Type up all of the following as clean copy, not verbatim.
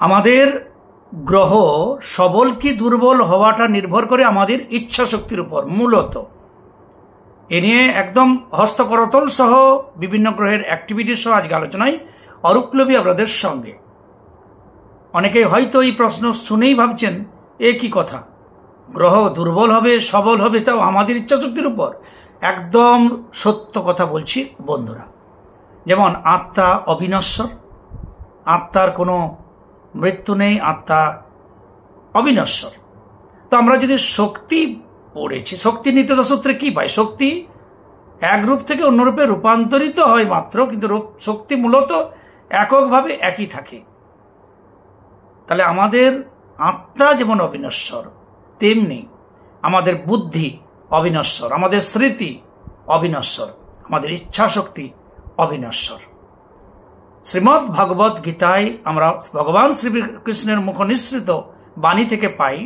আমাদের গ্রহ সবল কি দুর্বল হওয়াটা নির্ভর করে আমাদের ইচ্ছা শক্তির উপর মূলত। এ নিয়ে একদম হস্তকরতল সহ বিভিন্ন গ্রহের অ্যাক্টিভিটি সহ আজকে আলোচনায় অরূপলবী আপনাদের সঙ্গে। অনেকে হয়তো এই প্রশ্ন শুনেই ভাবছেন এ কি কথা, গ্রহ দুর্বল হবে সবল হবে তাও আমাদের ইচ্ছা শক্তির উপর। একদম সত্য কথা বলছি বন্ধুরা। যেমন আত্মা অবিনশ্বর, আত্মার কোনো মৃত্যু নেই, আত্মা অবিনশ্বর। তো আমরা যদি শক্তি পড়েছি, শক্তি নিত্যতা সূত্রে কি পাই? শক্তি এক রূপ থেকে অন্য রূপে রূপান্তরিত হয় মাত্র, কিন্তু শক্তি মূলত এককভাবে একই থাকে। তাহলে আমাদের আত্মা যেমন অবিনশ্বর, তেমনি আমাদের বুদ্ধি অবিনশ্বর, আমাদের স্মৃতি অবিনশ্বর, আমাদের ইচ্ছা শক্তি অবিনশ্বর। শ্রীমদ্ ভাগবত গীতায় আমরা ভগবান শ্রীকৃষ্ণের মুখ নিঃসৃত বাণী থেকে পাই,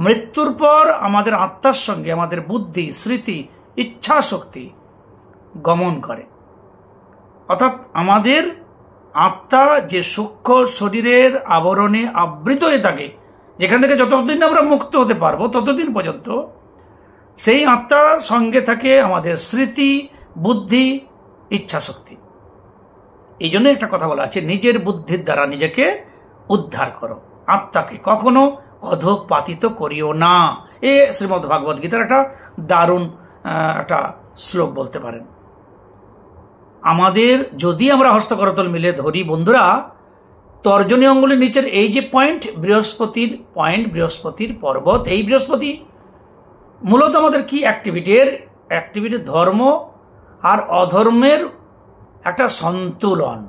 মৃত্যুর পর আমাদের আত্মার সঙ্গে আমাদের বুদ্ধি, স্মৃতি, ইচ্ছা শক্তি গমন করে। অর্থাৎ আমাদের আত্মা যে সূক্ষ্ম শরীরের আবরণে আবৃত হয়ে থাকে, যেখান থেকে যতদিন আমরা মুক্ত হতে পারবো ততদিন পর্যন্ত সেই আত্মার সঙ্গে থাকে আমাদের স্মৃতি, বুদ্ধি, ইচ্ছা শক্তি। এই জন্য একটা কথা বলা আছে, নিজের বুদ্ধির দ্বারা নিজেকে উদ্ধার করো, আত্মাকে কখনো অধঃপাতিত করিও না। এ শ্রীমদ্ ভাগবত গীতার একটা দারুণ একটা শ্লোক বলতে পারেন। আমাদের যদি আমরা হস্তকরতল মিলে ধরি বন্ধুরা, তর্জনী অঙ্গুলির নিচের এই যে পয়েন্ট, বৃহস্পতির পয়েন্ট, বৃহস্পতির পর্বত, এই বৃহস্পতি মূলত আমাদের কি অ্যাক্টিভিটি ধর্ম আর অধর্মের একটা সন্তুলন।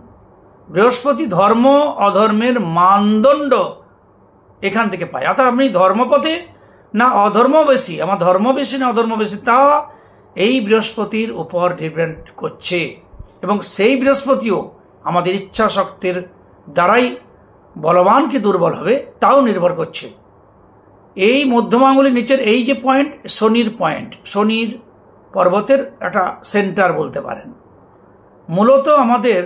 বৃহস্পতি ধর্ম অধর্মের মানদণ্ড এখান থেকে পাই। অর্থাৎ আপনি ধর্মপথে না অধর্ম বেশি, আমার ধর্ম বেশি না অধর্ম বেশি, তা এই বৃহস্পতির উপর ডিপেন্ড করছে। এবং সেই বৃহস্পতিও আমাদের ইচ্ছা শক্তির দ্বারাই বলবান কি দুর্বল হবে তাও নির্ভর করছে। এই মধ্যমা আঙুলের নিচের এই যে পয়েন্ট, শনির পয়েন্ট, শনির পর্বতের একটা সেন্টার বলতে পারেন। মূলত আমাদের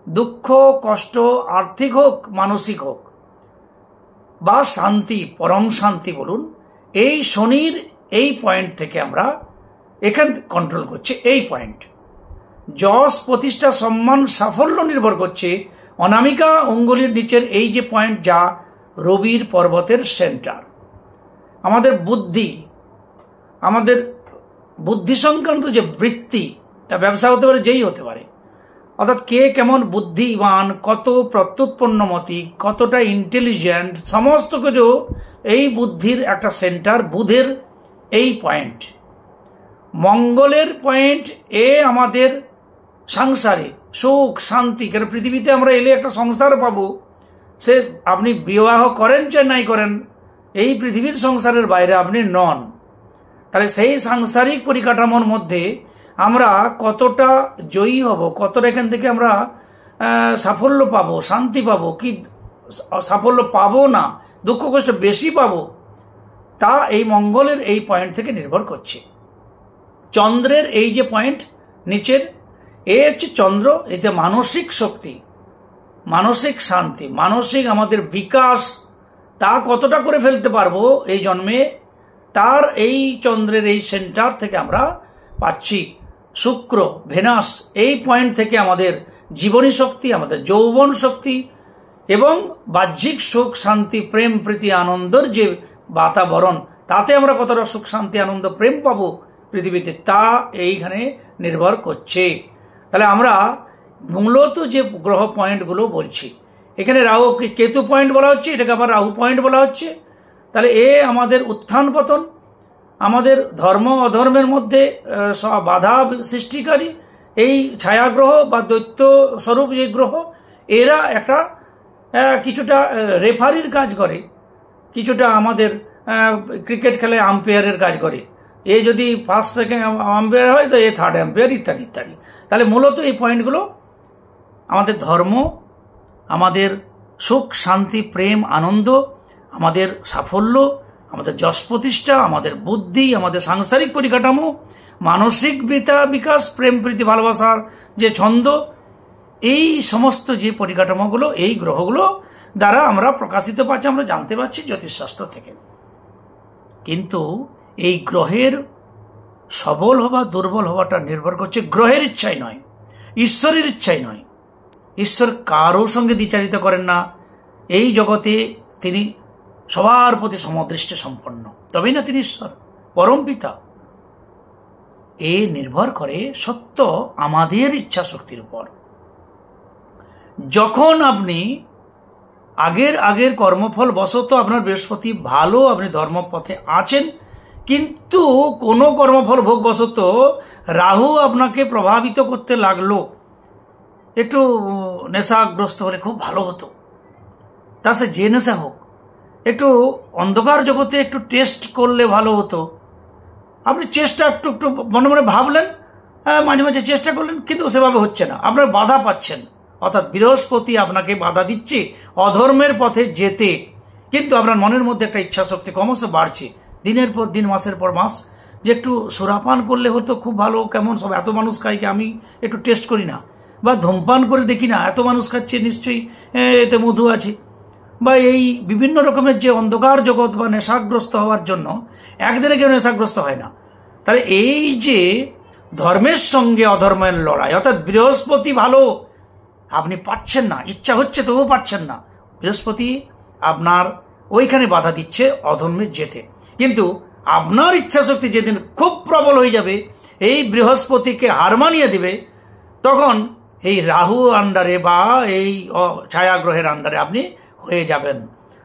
দুঃখ কষ্ট, আর্থিক হোক মানসিক হোক বা শান্তি, পরম শান্তি বলুন, এই শনির এই পয়েন্ট থেকে আমরা এখান কন্ট্রোল করছে। এই পয়েন্ট যশ, প্রতিষ্ঠা, সম্মান, সাফল্য নির্ভর করছে অনামিকা অঙ্গুলির নিচের এই যে পয়েন্ট, যা রবির পর্বতের সেন্টার। আমাদের বুদ্ধি সংক্রান্ত যে বৃত্তি, তা ব্যবসা হতে পারে, যেই হতে পারে। অর্থাৎ কে কেমন বুদ্ধিমান, কত প্রত্যুৎপন্নমতি, কতটা ইন্টেলিজেন্ট, সমস্ত কিছু এই বুদ্ধির একটা সেন্টার, বুধের এই পয়েন্ট। মঙ্গলের পয়েন্ট এ আমাদের সংসারে সুখ শান্তি, কারণ পৃথিবীতে আমরা এলে একটা সংসার পাবো। সে আপনি বিবাহ করেন চাই নাই করেন, এই পৃথিবীর সংসারের বাইরে আপনি নন। তাহলে সেই সাংসারিক পরিকাঠামোর মধ্যে আমরা কতটা জয়ী হব, কতটা এখান থেকে আমরা সাফল্য পাবো, শান্তি পাবো, কি সাফল্য পাবো না, দুঃখ কষ্ট বেশি পাবো, তা এই মঙ্গলের এই পয়েন্ট থেকে নির্ভর করছে। চন্দ্রের এই যে পয়েন্ট নিচের, এ হচ্ছে চন্দ্র, এতে মানসিক শক্তি, মানসিক শান্তি, মানসিক আমাদের বিকাশ, তা কতটা করে ফেলতে পারবো এই জন্মে, তার এই চন্দ্রের এই সেন্টার থেকে আমরা পাচ্ছি। শুক্র, ভেনাস এই পয়েন্ট থেকে আমাদের জীবনী শক্তি, আমাদের যৌবন শক্তি এবং বাহ্যিক সুখ শান্তি, প্রেম, প্রীতি, আনন্দের যে বাতাবরণ, তাতে আমরা কতটা সুখ শান্তি, আনন্দ, প্রেম পাবো পৃথিবীতে, তা এইখানে নির্ভর করছে। তাহলে আমরা মূলত যে গ্রহ পয়েন্টগুলো বলছি, এখানে রাহু কেতু পয়েন্ট বলা হচ্ছে, এটাকে আবার রাহু পয়েন্ট বলা হচ্ছে। তাহলে এ আমাদের উত্থান পতন, আমাদের ধর্ম অধর্মের মধ্যে বাধা সৃষ্টিকারী এই ছায়াগ্রহ বা দৈত্য স্বরূপ যে গ্রহ, এরা একটা কিছুটা রেফারির কাজ করে, কিছুটা আমাদের ক্রিকেট খেলায় আম্পায়ারের কাজ করে। এ যদি ফার্স্ট সেকেন্ড আম্পায়ার হয় তো এ থার্ড আম্পায়ার, ইত্যাদি ইত্যাদি। তাহলে মূলত এই পয়েন্টগুলো আমাদের ধর্ম, আমাদের সুখ শান্তি, প্রেম, আনন্দ, আমাদের সাফল্য, আমাদের যশ প্রতিষ্ঠা, আমাদের বুদ্ধি, আমাদের সাংসারিক পরিকাঠামো, মানসিক বিকাশ, প্রেম প্রীতি ভালোবাসার যে ছন্দ, এই সমস্ত যে পরিকাঠামোগুলো এই গ্রহগুলো দ্বারা আমরা প্রকাশিত পাচ্ছি, আমরা জানতে পারছি জ্যোতিষশাস্ত্র থেকে। কিন্তু এই গ্রহের সবল হওয়া দুর্বল হওয়াটা নির্ভর করছে গ্রহের ইচ্ছাই নয়, ঈশ্বরের ইচ্ছাই নয়। ঈশ্বর কারোর সঙ্গে দ্বিচারিত করেন না। এই জগতে তিনি সবার প্রতি সমদৃষ্টি সম্পন্ন, তবেই না তিনি ঈশ্বর, পরম পিতা। এ নির্ভর করে সত্য আমাদের ইচ্ছা শক্তির উপর। যখন আপনি আগের কর্মফল বশত আপনার বৃহস্পতি ভালো, আপনি ধর্মপথে আছেন, কিন্তু কোনো কর্মফল ভোগ বশত রাহু আপনাকে প্রভাবিত করতে লাগলো, একটু নেশাগ্রস্ত হলে খুব ভালো হতো, তার সাথে যে নেশা হোক, একটু অন্ধকার জগতে একটু টেস্ট করলে ভালো হতো। আপনি চেষ্টা একটু একটু মনে মনে ভাবলেন, মাঝে মাঝে চেষ্টা করলেন, কিন্তু সেভাবে হচ্ছে না, আপনার বাধা পাচ্ছেন। অর্থাৎ বৃহস্পতি আপনাকে বাধা দিচ্ছে অধর্মের পথে যেতে, কিন্তু আপনার মনের মধ্যে একটা ইচ্ছা শক্তি ক্রমশ বাড়ছে, দিনের পর দিন, মাসের পর মাস, যে একটু সুরাপান করলে হতো খুব ভালো, কেমন সব এত মানুষ খায় কি আমি একটু টেস্ট করি না, বা ধূমপান করে দেখি না, এত মানুষ খাচ্ছে নিশ্চয়ই এতে মধু আছে, বা এই বিভিন্ন রকমের যে অন্ধকার জগৎ বা নেশাগ্রস্ত হওয়ার জন্য একদিনে কেউ নেশাগ্রস্ত হয় না। তাহলে এই যে ধর্মের সঙ্গে অধর্মের লড়াই, অর্থাৎ বৃহস্পতি ভালো, আপনি পাচ্ছেন না, ইচ্ছা হচ্ছে তবুও পাচ্ছেন না, বৃহস্পতি আপনার ওইখানে বাধা দিচ্ছে অধর্মে যেতে। কিন্তু আপনার ইচ্ছা শক্তি যেদিন খুব প্রবল হয়ে যাবে, এই বৃহস্পতিকে হার মানিয়ে দিবে, তখন এই রাহু আন্ডারে বা এই ছায়াগ্রহের আন্ডারে আপনি হয়ে যাবেন।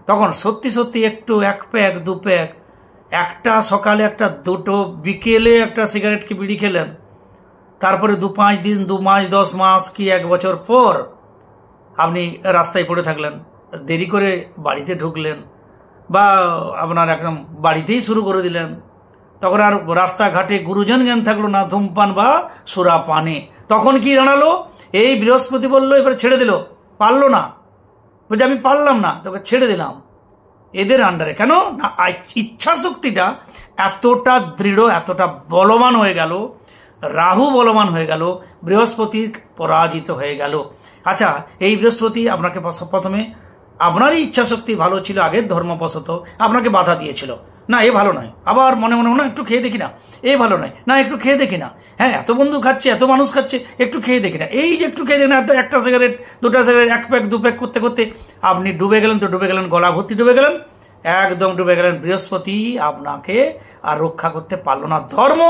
তখন সত্যি সত্যি একটু এক প্যাক দু প্যাক, একটা সকালে একটা দুটো, বিকেলে একটা সিগারেট কি বিড়ি খেলেন, তারপরে 2-5 দিন, 2 মাস, 10 মাস কি 1 বছর পর আপনি রাস্তায় পড়ে থাকলেন, দেরি করে বাড়িতে ঢুকলেন, বা আপনার একদম বাড়িতেই শুরু করে দিলেন, তখন আর রাস্তাঘাটে গুরুজন জ্ঞান থাকলো না ধূমপান বা সুরা পানে। তখন কি জানালো, এই বৃহস্পতি বললো এবার ছেড়ে দিল, পারলো না, বলছে আমি পারলাম না, তোকে ছেড়ে দিলাম। এদের আন্ডারে কেন না, ইচ্ছা শক্তিটা এতটা দৃঢ়, এতটা বলবান হয়ে গেল, রাহু বলবান হয়ে গেল, বৃহস্পতি পরাজিত হয়ে গেল। আচ্ছা, এই বৃহস্পতি আপনাকে প্রথমে আপনারই ইচ্ছা শক্তি ভালো ছিল, আগের ধর্মবশত আপনাকে বাধা দিয়েছিল, না এ ভালো নয়, আবার মনে মনে না একটু খেয়ে দেখি না, এ ভালো নয়, না একটু খেয়ে দেখি না, হ্যাঁ এত বন্ধু খাচ্ছে, এত মানুষ খাচ্ছে, একটু খেয়ে দেখি না, এই যে একটু খেয়ে দেখি না, একটা সিগারেট, 2টা সিগারেট, 1 প্যাক 2 প্যাক করতে করতে আপনি ডুবে গেলেন, তো ডুবে গেলেন, গলা ভর্তি ডুবে গেলেন, একদম ডুবে গেলেন। বৃহস্পতি আপনাকে আর রক্ষা করতে পারল না। ধর্ম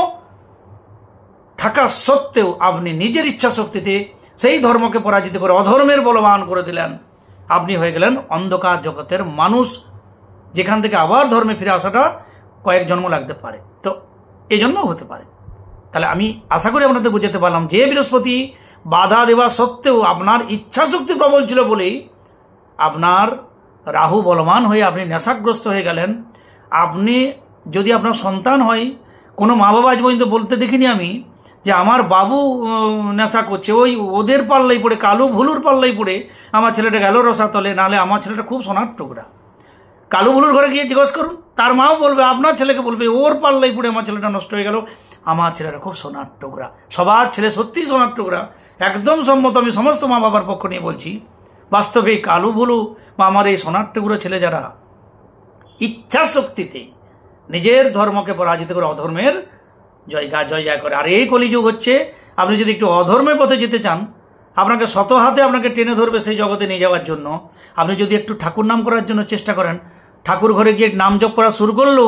থাকা সত্ত্বেও আপনি নিজের ইচ্ছা শক্তিতে সেই ধর্মকে পরাজিত করে অধর্মের বলবান করে দিলেন, আপনি হয়ে গেলেন অন্ধকার জগতের মানুষ, যেখান থেকে আবার ধর্মে ফিরে আসাটা কয়েক জন্ম লাগতে পারে, তো এই জন্য হতে পারে। তাহলে আমি আশা করি আপনাদের বুঝাতে পারলাম যে বৃহস্পতি বাধা দেওয়া সত্ত্বেও আপনার ইচ্ছা শক্তি প্রবল ছিল বলেই আপনার রাহু বলবান হয়ে আপনি নেশাগ্রস্ত হয়ে গেলেন। আপনি যদি আপনার সন্তান হয়, কোনো মা বাবা আজ পর্যন্ত বলতে দেখিনি আমি যে আমার বাবু নেশা করছে, ওই ওদের পাল্লাই পড়ে, কালু ভুলুর পাল্লাই পড়ে আমার ছেলেটা গেল রসাতলে, নাহলে আমার ছেলেটা খুব সোনার টুকরা। কালু ভুলুর ঘরে গিয়ে জিজ্ঞেস করুন, তার মাও বলবে, আপনার ছেলেকে বলবে ওর পাল্লাই পড়ে আমার ছেলেটা নষ্ট হয়ে গেল, আমার ছেলেটা খুব সোনার টুকরা। সবার ছেলে সত্যি সোনার টুকরা, একদম সম্মত, আমি সমস্ত মা বাবার পক্ষ নিয়ে বলছি। বাস্তবে কালু ভুলু বা আমার এই সোনার টুকরো ছেলে যারা ইচ্ছা শক্তিতে নিজের ধর্মকে পরাজিত করে অধর্মের জয় করে, আর এই কলিযুগ হচ্ছে, আপনি যদি একটু অধর্মের পথে যেতে চান, আপনাকে শত হাতে আপনাকে টেনে ধরবে সেই জগতে নিয়ে যাওয়ার জন্য। আপনি যদি একটু ঠাকুর নাম করার জন্য চেষ্টা করেন, ঠাকুর ঘরে গিয়ে নাম জপ করা শুরু করলো,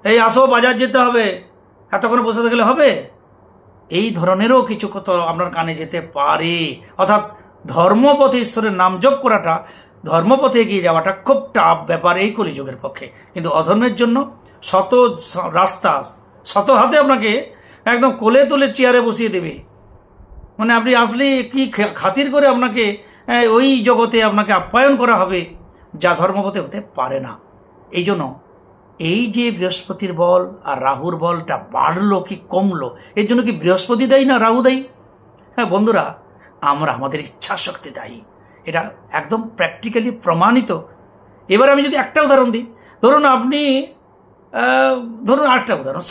এই আসো বাজার যেতে হবে, এতক্ষণ বসে থাকলে হবে, এই ধরনেরও কিছু কত আপনার কানে যেতে পারে। অর্থাৎ ধর্মপথে ঈশ্বরের নাম জপ করাটা, ধর্মপথে এগিয়ে যাওয়াটা খুব টাফ ব্যাপার এই কলিযুগের পক্ষে। কিন্তু অধর্মের জন্য শত রাস্তা, শত হাতে আপনাকে একদম কোলে তুলে চেয়ারে বসিয়ে দেবে, মানে আপনি আসলে কি খাতির করে আপনাকে ওই জগতে আপনাকে আপ্যায়ন করা হবে, যা ধর্মপথে হতে পারে না। এই জন্য এই যে বৃহস্পতির বল আর রাহুর বলটা বাড়লো কি কমলো, এর জন্য কি বৃহস্পতি দায়ী না রাহু দায়ী? হ্যাঁ বন্ধুরা, আমরা আমাদের ইচ্ছা শক্তি দায়ী, এটা একদম প্র্যাকটিক্যালি প্রমাণিত। এবার আমি যদি একটা উদাহরণ দিই, ধরুন আপনি ধরুন আরেকটা উদাহরণ,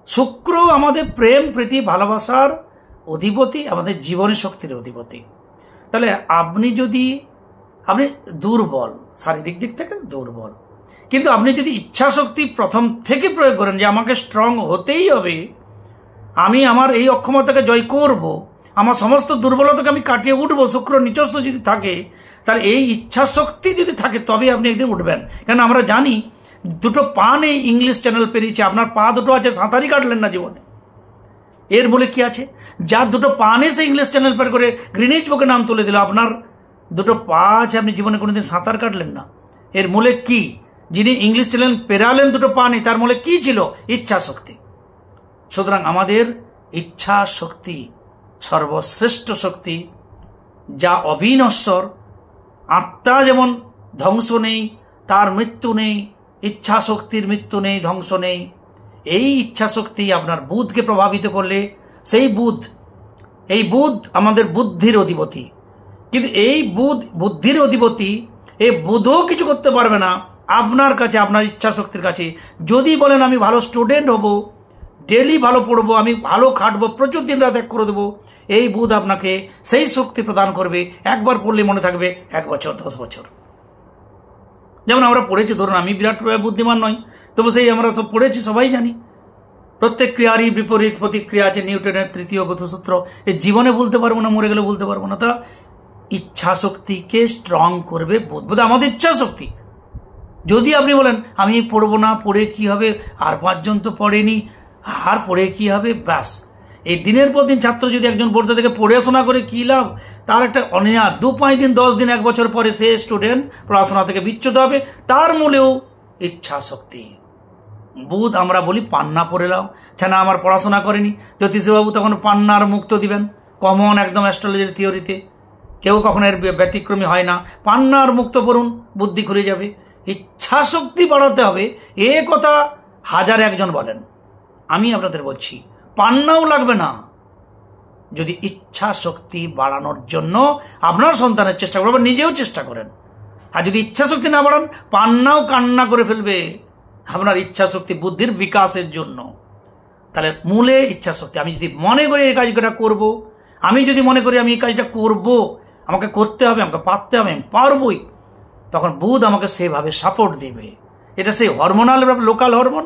শুক্র আমাদের প্রেম প্রীতি ভালোবাসার অধিপতি, আমাদের জীবনী শক্তির অধিপতি। তাহলে আপনি যদি আপনি দুর্বল, শারীরিক দিক থেকে দুর্বল। কিন্তু আপনি যদি ইচ্ছা শক্তি প্রথম থেকে প্রয়োগ করেন যে আমাকে স্ট্রং হতেই হবে, আমি আমার এই অক্ষমতাকে জয় করব, আমার সমস্ত দুর্বলতাকে আমি কাটিয়ে উঠবো, শুক্র নিচস্থ যদি থাকে, তাহলে এই ইচ্ছা শক্তি যদি থাকে তবে আপনি একদিন উঠবেন। কেন আমরা জানি দুটো পা নেই, ইংলিশ চ্যানেল পেরিয়েছে, আপনার পা দুটো আছে, সাঁতারই কাটলেন না জীবনে। এর বলে কি আছে? যার দুটো পা নেই সে ইংলিশ চ্যানেল পের করে গ্রিনিজ বুকে নাম তুলে দিল, আপনার দুটো পা আছে, আপনি জীবনে কোনোদিন সাঁতার কাটলেন না। এর মূলে কি? যিনি ইংলিশ চ্যানেল পেরালেন দুটো পা নেই, তার মূলে কি ছিল? ইচ্ছা শক্তি। সুতরাং আমাদের ইচ্ছা শক্তি সর্বশ্রেষ্ঠ শক্তি, যা অবিনশ্বর। আত্মা যেমন ধ্বংস নেই, তার মৃত্যু নেই, ইচ্ছা শক্তির মৃত্যু নেই, ধ্বংস নেই। এই ইচ্ছা শক্তি আপনার বুধকে প্রভাবিত করলে, সেই এই বুধ আমাদের বুদ্ধির অধিপতি। কিন্তু এই বুদ্ধির অধিপতি, এই বুধও কিছু করতে পারবে না আপনার কাছে, আপনার ইচ্ছা শক্তির কাছে। যদি বলেন আমি ভালো স্টুডেন্ট হব, ডেলি ভালো পড়বো, আমি ভালো খাটবো, প্রচুর দিন রাত এক করে দেবো, এই বুধ আপনাকে সেই শক্তি প্রদান করবে। একবার পড়লে মনে থাকবে 1 বছর 10 বছর। যেমন আমরা পড়েছি, ধরুন আমি বিরাট বুদ্ধিমান নই, তবু সেই আমরা সব পড়েছি, সবাই জানি প্রত্যেক ক্রিয়ারই বিপরীত প্রতিক্রিয়া আছে, নিউটনের 3য় গতিসূত্র। এই জীবনে ভুলতে পারবো না, মরে গেলে ভুলতে পারবো না। তা ইচ্ছা শক্তিকে স্ট্রং করবে বুধ, আমাদের ইচ্ছা শক্তি। যদি আপনি বলেন আমি পড়বো না, পড়ে কি হবে, আর 5 জন তো পড়েনি, আর পড়ে কি হবে, ব্যাস। এই দিনের পর দিন ছাত্র যদি একজন পড়তে থেকে পড়াশোনা করে কি লাভ? তার একটা অনিয়া 2-5 দিন 10 দিন 1 বছর পরে সে স্টুডেন্ট পড়াশোনা থেকে বিচ্যুত হবে। তার মূলেও ইচ্ছা শক্তি। বুধ আমরা বলি পান্না পড়ে লাও, না আমার পড়াশোনা করেনি, জ্যোতিষবাবু তখন পান্নার মুক্ত দিবেন, কমন একদম অ্যাস্ট্রোলজির থিওরিতে কেউ কখনো এর ব্যতিক্রমী হয় না। পান্নার মুক্ত পড়ুন, বুদ্ধি খুলে যাবে। ইচ্ছা শক্তি বাড়াতে হবে, এ কথা 1001 জন বলেন, আমি আপনাদের বলছি পান্নাও লাগবে না। যদি ইচ্ছা শক্তি বাড়ানোর জন্য আপনার সন্তানের চেষ্টা করবেন, নিজেও চেষ্টা করেন। আর যদি ইচ্ছা শক্তি না বাড়ান, পান্নাও কান্না করে ফেলবে আপনার ইচ্ছা শক্তি বুদ্ধির বিকাশের জন্য। তাহলে মূলে ইচ্ছা শক্তি। আমি যদি মনে করি এই কাজটা করব, আমি যদি মনে করি আমি এই কাজটা করব, আমাকে করতে হবে, আমাকে পারতে হবে, আমি পারবই, তখন বুধ আমাকে সেভাবে সাপোর্ট দেবে। এটা সেই হরমোনাল লোকাল হরমোন।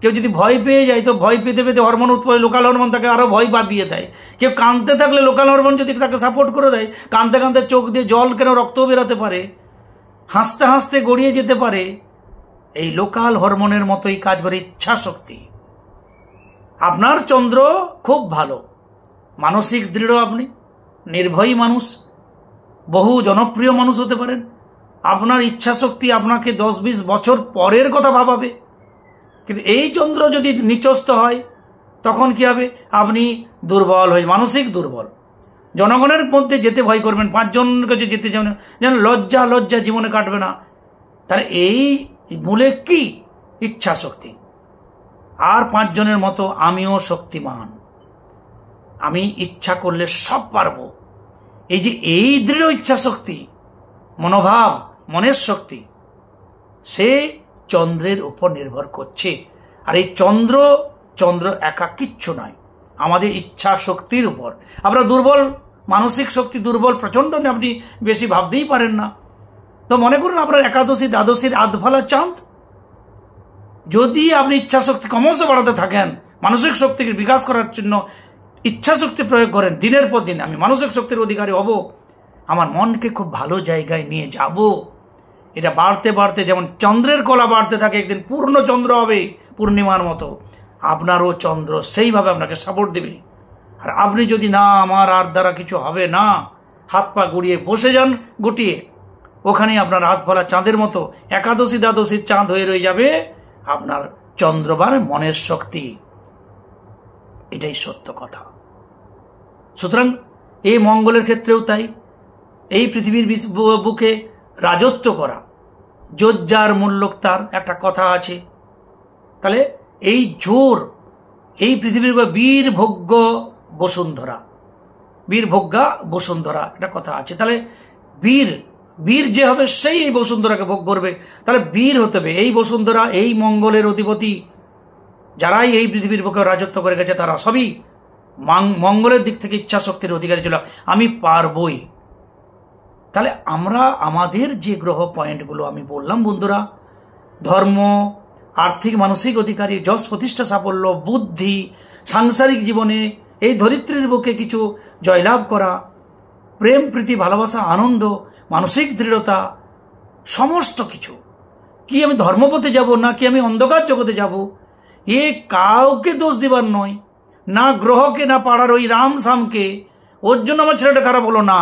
কেউ যদি ভয় পেয়ে যায়, তো ভয় পেতে পেতে হরমোন উৎপন্ন, লোকাল হরমোন তাকে আরো ভয় বাপিয়ে দেয়। কেউ কাঁদতে থাকলে লোকাল হরমোন যদি তাকে সাপোর্ট করে দেয়, কাঁদতে কাঁদতে চোখ দিয়ে জল কেন রক্তও বেরোতে পারে, হাসতে হাসতে গড়িয়ে যেতে পারে। এই লোকাল হরমোনের মতোই কাজ করে ইচ্ছা শক্তি। আপনার চন্দ্র খুব ভালো, মানসিক দৃঢ়, আপনি নির্ভয়ী মানুষ, বহু জনপ্রিয় মানুষ হতে পারেন। আপনার ইচ্ছা শক্তি আপনাকে 10-20 বছর পরের কথা ভাবাবে। কিন্তু এই চন্দ্র যদি নিচস্থ হয়, তখন কি হবে? আপনি দুর্বল হয়ে, মানসিক দুর্বল, জনগণের মধ্যে যেতে ভয় করবেন, 5 জনের কাছে যেতে যাবেন, যেন লজ্জা জীবনে কাটবে না। তাহলে এই মূলে কি? ইচ্ছা শক্তি। আর 5 জনের মতো আমিও শক্তিমান, আমি ইচ্ছা করলে সব পারবো। এই যে এই দৃঢ় ইচ্ছা শক্তি, মনোভাব, মনের শক্তি, সে চন্দ্রের উপর নির্ভর করছে। আর এই চন্দ্র একা কিচ্ছু নয়, আমাদের ইচ্ছা শক্তির উপর। আমরা দুর্বল, মানসিক শক্তি দুর্বল, প্রচন্ড, আপনি বেশি ভাবতেই পারেন না। তো মনে করুন আপনার একাদশী দ্বাদশীর আধফালা চাঁদ, যদি আপনি ইচ্ছা শক্তি ক্রমশ বাড়াতে থাকেন, মানসিক শক্তিকে বিকাশ করার জন্য ইচ্ছা শক্তি প্রয়োগ করেন দিনের পর দিন, আমি মানসিক শক্তির অধিকারী হব, আমার মনকে খুব ভালো জায়গায় নিয়ে যাব। এটা বাড়তে বাড়তে যেমন চন্দ্রের কলা বাড়তে থাকে, একদিন পূর্ণ চন্দ্র হবে পূর্ণিমার মতো, আপনারও চন্দ্র সেইভাবে আপনাকে সাপোর্ট দেবে। আর আপনি যদি না, আমার আর দ্বারা কিছু হবে না, হাত পা গুড়িয়ে বসে যান গুটিয়ে, ওখানে আপনার হাত ফলা চাঁদের মতো একাদশী দ্বাদশীর চাঁদ হয়ে রয়ে যাবে আপনার চন্দ্রবার মনের শক্তি। এটাই সত্য কথা। সুতরাং এই মঙ্গলের ক্ষেত্রেও তাই, এই পৃথিবীর বুকে রাজত্ব করা, যোজ্জার মূল্যক তার একটা কথা আছে। তাহলে এই জোর, এই পৃথিবীর বীরভোগ্য বসুন্ধরা, বীরভোগ্যা বসুন্ধরা একটা কথা আছে। তাহলে বীর যে হবে সেই এই বসুন্ধরাকে ভোগ করবে। তাহলে বীর হতে হবে। এই বসুন্ধরা, এই মঙ্গলের অধিপতি যারাই এই পৃথিবীর বুকে রাজত্ব করে গেছে, তারা সবই মঙ্গলের দিক থেকে ইচ্ছা শক্তির অধিকারী ছিল। আমি পারবই, তাহলে আমরা আমাদের যে গ্রহ পয়েন্টগুলো আমি বললাম বন্ধুরা, ধর্ম, আর্থিক মানসিক অধিকারী, যশ প্রতিষ্ঠা, সাফল্য, বুদ্ধি, সাংসারিক জীবনে এই ধরিত্রীর বুকে কিছু জয়লাভ করা, প্রেম, প্রীতি, ভালোবাসা, আনন্দ, মানসিক দৃঢ়তা, সমস্ত কিছু, কি আমি ধর্মপথে যাব না কি আমি অন্ধকার জগতে যাব, এ কাউকে দোষ দিবার নয়, না গ্রহকে, না পাড়ার ওই রাম সামকে। ওর জন্য আমার ছেলেটা খারাপ হলো না,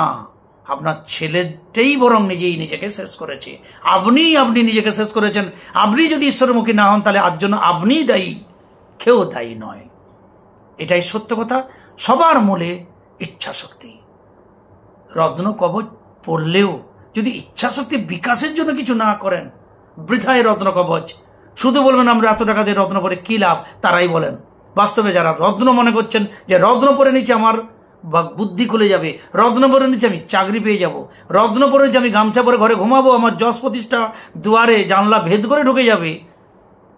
আপনার ছেলেটাই বরং নিজেকে শেষ করেছে। আপনি নিজেকে শেষ করেছেন। আপনি যদি ঈশ্বরমুখী না হন তাহলে আজ জন্য আপনিই দায়ী, কেউ দায়ী নয়। এটাই সত্য কথা। সবার মূলে ইচ্ছা শক্তি। রত্ন কবচ পড়লেও যদি ইচ্ছা শক্তি বিকাশের জন্য কিছু না করেন, বৃথায় রত্ন কবচ। শুধু বলবেন আমরা এত টাকা দিয়ে রত্ন পরে কি লাভ, তারাই বলেন। বাস্তবে যারা রত্ন মনে করছেন যে রত্ন পরে নিচে আমার বুদ্ধি খুলে যাবে, রত্ন পরে নিচে আমি চাকরি পেয়ে যাব, রত্ন পরে নিচে আমি গামছা পরে ঘরে ঘুমাবো, আমার যশ প্রতিষ্ঠা দুয়ারে জানলা ভেদ করে ঢুকে যাবে,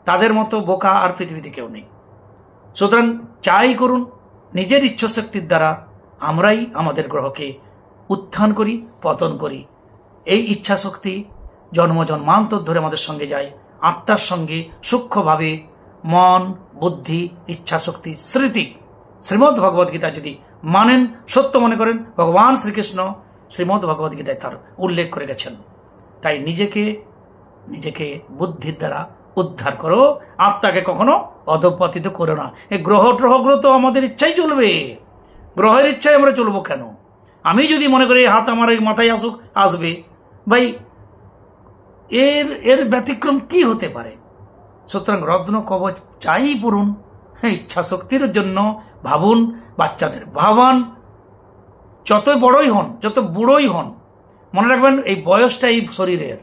তাদের মতো বোকা আর পৃথিবীতে কেউ নেই। সুতরাং চাই করুন, নিজের ইচ্ছাশক্তির দ্বারা আমরাই আমাদের গ্রহকে উত্থান করি, পতন করি। এই ইচ্ছা শক্তি জন্মান্তর ধরে আমাদের সঙ্গে যায়, আত্মার সঙ্গে সূক্ষ্মভাবে মন, বুদ্ধি, ইচ্ছা শক্তি, স্মৃতি। শ্রীমদ্ ভগবদ গীতা যদি মানেন, সত্য মনে করেন, ভগবান শ্রীকৃষ্ণ শ্রীমদ্ ভগবদ গীতায় তার উল্লেখ করে গেছেন। তাই নিজেকে বুদ্ধির দ্বারা উদ্ধার করো, আত্মাকে কখনো অধঃপতিত করো না। এই গ্রহগুলো তো আমাদের ইচ্ছাই চলবে, গ্রহের ইচ্ছায় আমরা চলবো কেন? আমি যদি মনে করি হাত আমার এই মাথায় আসবে, ভাই এর ব্যতিক্রম কি হতে পারে? সুতরাং রত্ন কবচ চাই পড়ুন, ইচ্ছা শক্তির জন্য ভাবুন, বাচ্চাদের ভাবান, যত বড়ই হন, যত বুড়োই হন, মনে রাখবেন এই বয়সটা এই শরীরের,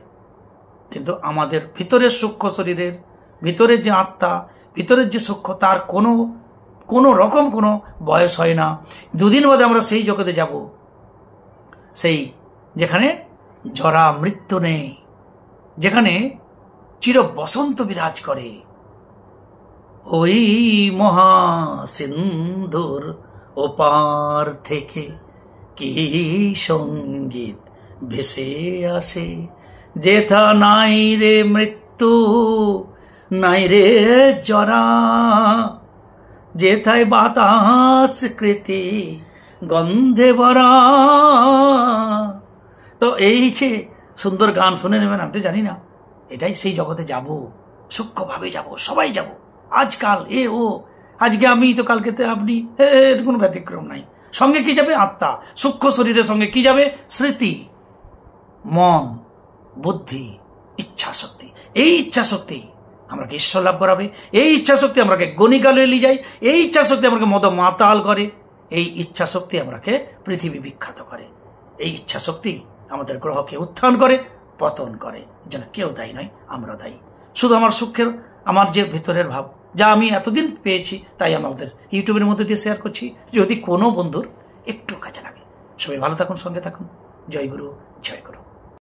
কিন্তু আমাদের ভিতরের সূক্ষ্ম শরীরের ভিতরের যে আত্মা, ভিতরের যে সূক্ষ্ম, তার কোনো রকম কোনো বয়স হয় না। দুদিন বাদে আমরা সেই জগতে যাব, সেই যেখানে জরা মৃত্যু নেই, যেখানে চির বসন্ত বিরাজ করে। ওই মহাসিন্ধুর ওপার থেকে কি সঙ্গীত ভেসে আসে, যেথা নাই রে মৃত্যু, নাই রে জরা, যেথায় বাতাস কৃতি গন্ধে ভরা। তো এই যে সুন্দর গান শুনে নেবেন, আমি তো জানি না, এটাই সেই জগতে যাব, সূক্ষ্মভাবে যাব, সবাই যাব। আজকাল আজকে আমি তো কালকে আপনি, এর কোনো ব্যতিক্রম নাই। সঙ্গে কি যাবে? আত্মা। সূক্ষ্ম শরীরের সঙ্গে কি যাবে? স্মৃতি, মন, বুদ্ধি, ইচ্ছা শক্তি। এই ইচ্ছা শক্তি আমাকে ঈশ্বর লাভ করাবে, এই ইচ্ছা শক্তি আমাকে গণিকালে নিয়ে যায়, এই ইচ্ছা শক্তি আমাকে মদ মাতাল করে, এই ইচ্ছা শক্তি আমাকে পৃথিবী বিখ্যাত করে, এই ইচ্ছা শক্তি আমাদের গ্রহকে উত্থান করে, পতন করে। যেন কেউ দায়ী নয়, আমরা দায়ী। শুধু আমার সুখের, আমার যে ভিতরের ভাব, যা আমি এতদিন পেয়েছি, তাই আমাদের ইউটিউবের মধ্যে দিয়ে শেয়ার করছি, যদি কোনো বন্ধুর একটু কাজে লাগে। সবাই ভালো থাকুন, সঙ্গে থাকুন। জয় গুরু, জয় গুরু।